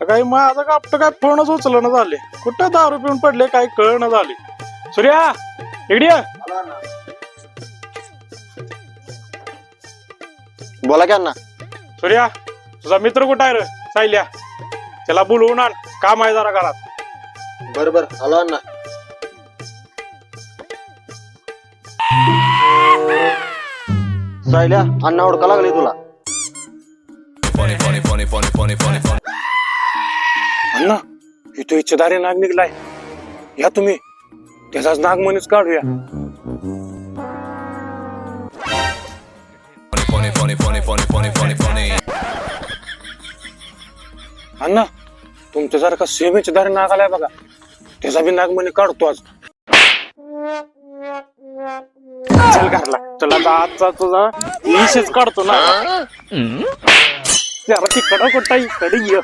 काही माझं कापट काय फोनच उचलणं झाले. कुठं दारू पिऊन पडले काय कळणं झाले. सूर्या इकडे ये. बोला की अण्णा. सूर्या तुझा मित्र कुठं आहे रे सायल्या? त्याला बोलवून आण, काम आहे जरा घरात. बरोबर आलो अण्णा. सायल्या अण्णा ओळखा लागली तुला. अण्णा इथं इच्छाधारी नाग निघलाय. या तुम्ही त्याचाच नागमणीच काढूया. अण्णा तुमच्यासारखा सेम इच्छाधारी नाग आलाय बघा. त्याचा बी नागमणी काढतो आज. चल घरला चला आता आजचा तुझा विषयच काढतो ना. जरा तिकडं कुठं इकडे ये.